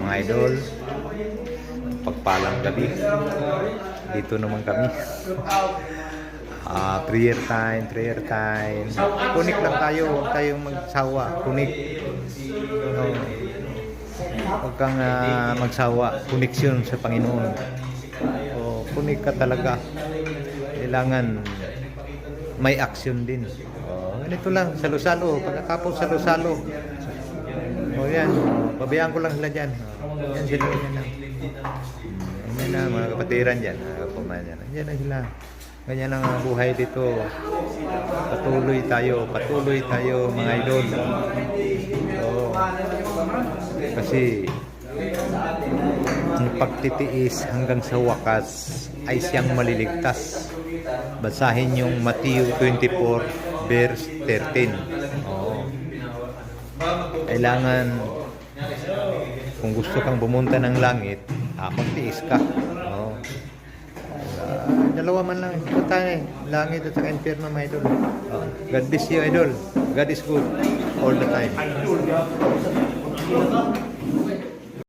mga idol. Pagpalang gabi. Dito naman kami. Prayer time. Kunik lang tayo. Huwag tayong magsawa. Kunik. Huwag kang magsawa. Koneksyon sa Panginoon. Kunik ka talaga. Kailangan may action din. Ganito lang. Salo-salo. Pagkatapos salo-salo. Yan. Pabayaan ko lang sila dyan. Yan sila. Yan lang. Yan na mga kapatiran dyan. Yan na sila. Ganyan ang buhay dito. Patuloy tayo mga idol. Kasi ang pagtitiis hanggang sa wakas ay siyang maliligtas. Basahin yung Matthew 24 verse 13. Kailangan kung gusto kang bumunta ng langit, magtiis ka. Dalawa man lang punta langit at saka impyerno mga idol. God bless you idol. God is good all the time.